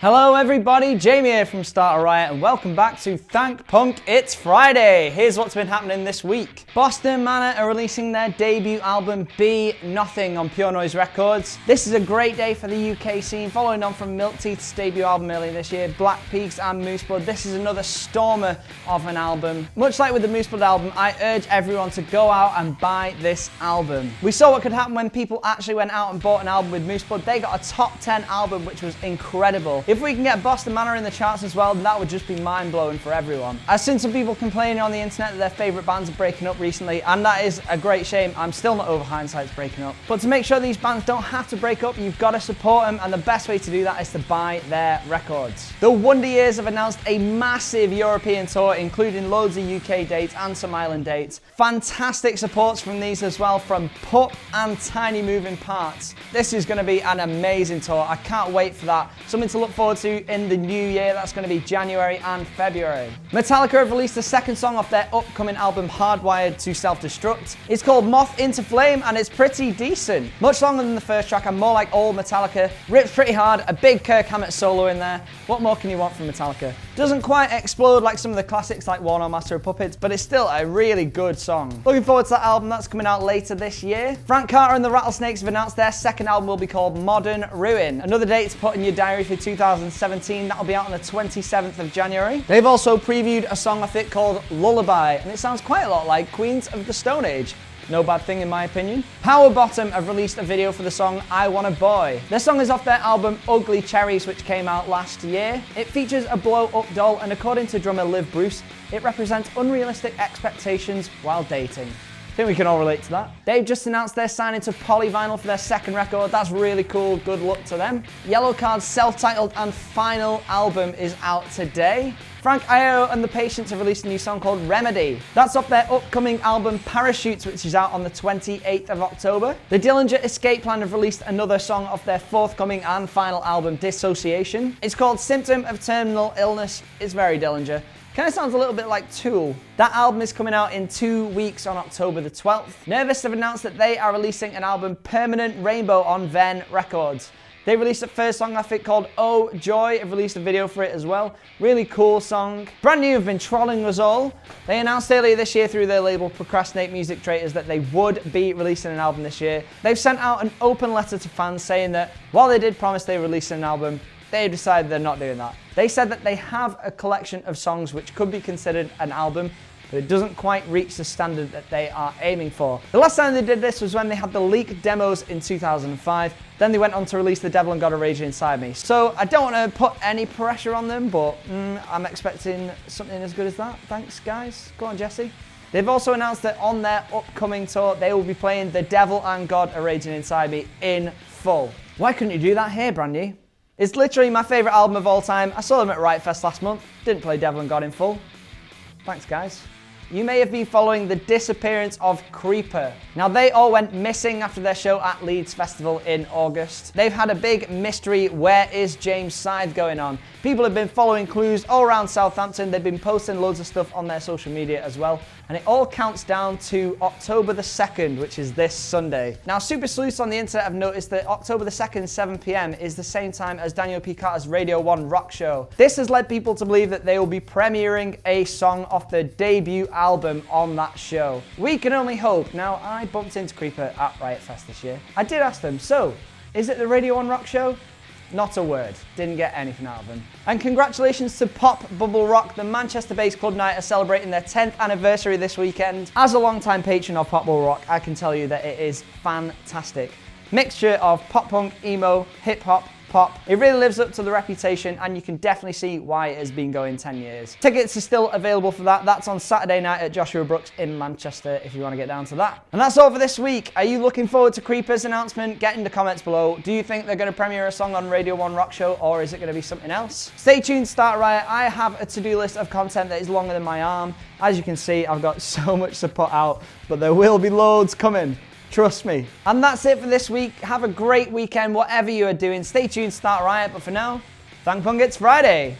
Hello everybody, Jamie here from Starter Riot and welcome back to Thank Punk It's Friday. Here's what's been happening this week. Boston Manor are releasing their debut album Be Nothing on Pure Noise Records. This is a great day for the UK scene, following on from Milk Teeth's debut album earlier this year, Black Peaks and Mooseblood. This is another stormer of an album. Much like with the Mooseblood album, I urge everyone to go out and buy this album. We saw what could happen when people actually went out and bought an album with Mooseblood. They got a top 10 album, which was incredible. If we can get Boston Manor in the charts as well, that would just be mind-blowing for everyone. I've seen some people complaining on the internet that their favourite bands are breaking up recently, and that is a great shame. I'm still not over Hindsight's breaking up. But to make sure these bands don't have to break up, you've got to support them, and the best way to do that is to buy their records. The Wonder Years have announced a massive European tour, including loads of UK dates and some island dates. Fantastic supports from these as well, from Pup and Tiny Moving Parts. This is going to be an amazing tour. I can't wait for that. Something to look forward to in the new year. That's going to be January and February. Metallica have released the second song off their upcoming album Hardwired to Self-Destruct. It's called Moth into Flame and it's pretty decent. Much longer than the first track and more like old Metallica. Rips pretty hard, a big Kirk Hammett solo in there. What more can you want from Metallica? Doesn't quite explode like some of the classics like War No Master of Puppets, but it's still a really good song. Looking forward to that album. That's coming out later this year. Carter and the Rattlesnakes have announced their second album will be called Modern Ruin. Another date to put in your diary for 2017. That'll be out on the 27th of January. They've also previewed a song off it called Lullaby, and it sounds quite a lot like Queens of the Stone Age. No bad thing in my opinion. Power Bottom have released a video for the song I Want a Boy. Their song is off their album Ugly Cherries, which came out last year. It features a blow-up doll, and according to drummer Liv Bruce, it represents unrealistic expectations while dating. I think we can all relate to that. They've just announced they're signing to Polyvinyl for their second record. That's really cool. Good luck to them. Yellowcard's self-titled and final album is out today. Iero and the Patients have released a new song called Remedy. That's off their upcoming album Parachutes, which is out on the 28th of October. The Dillinger Escape Plan have released another song off their forthcoming and final album Dissociation. It's called Symptom of Terminal Illness. It's very Dillinger. Kind of sounds a little bit like Tool. That album is coming out in 2 weeks on October the 12th. Nervus have announced that they are releasing an album Permanent Rainbow on Ven Records. They released a first song off it called Oh Joy. Have released a video for it as well. Really cool song. Brand new have been trolling us all. They announced earlier this year through their label Procrastinate Music Traders that they would be releasing an album this year. They've sent out an open letter to fans saying that while they did promise they were releasing an album, they decided they're not doing that. They said that they have a collection of songs which could be considered an album, but it doesn't quite reach the standard that they are aiming for. The last time they did this was when they had the leaked demos in 2005. Then they went on to release The Devil and God Are Raging Inside Me. So I don't want to put any pressure on them, but I'm expecting something as good as that. Thanks, guys. Go on, Jesse. They've also announced that on their upcoming tour, they will be playing The Devil and God Are Raging Inside Me in full. Why couldn't you do that here, brand new? It's literally my favourite album of all time. I saw them at Riot Fest last month. Didn't play Devil and God in full. Thanks, guys. You may have been following the disappearance of Creeper. Now, they all went missing after their show at Leeds Festival in August. They've had a big mystery Where is James Scythe going on. People have been following clues all around Southampton. They've been posting loads of stuff on their social media as well. And it all counts down to October the 2nd, which is this Sunday. Now, super sleuths on the internet have noticed that October the 2nd, 7 p.m. is the same time as Daniel P. Carter's Radio 1 rock show. This has led people to believe that they will be premiering a song off their debut album on that show. We can only hope. Now, I bumped into Creeper at Riot Fest this year. I did ask them, so, is it the Radio 1 rock show? Not a word. Didn't get anything out of them. And congratulations to Pop Bubble Rock. The Manchester-based Club Night are celebrating their 10th anniversary this weekend. As a long-time patron of Pop Bubble Rock, I can tell you that it is fantastic. Mixture of pop punk, emo, hip-hop, pop. It really lives up to the reputation, and you can definitely see why it has been going 10 years. Tickets are still available for that. That's on Saturday night at Joshua Brooks in Manchester if you want to get down to that. And that's all for this week. Are you looking forward to Creeper's announcement? Get in the comments below. Do you think they're going to premiere a song on Radio 1 Rock Show, or is it going to be something else? Stay tuned, Starter Riot. I have a to-do list of content that is longer than my arm. As you can see, I've got so much to put out, but there will be loads coming. Trust me. And that's it for this week. Have a great weekend, whatever you are doing. Stay tuned, Starter Riot. But for now, Thank Punk It's Friday.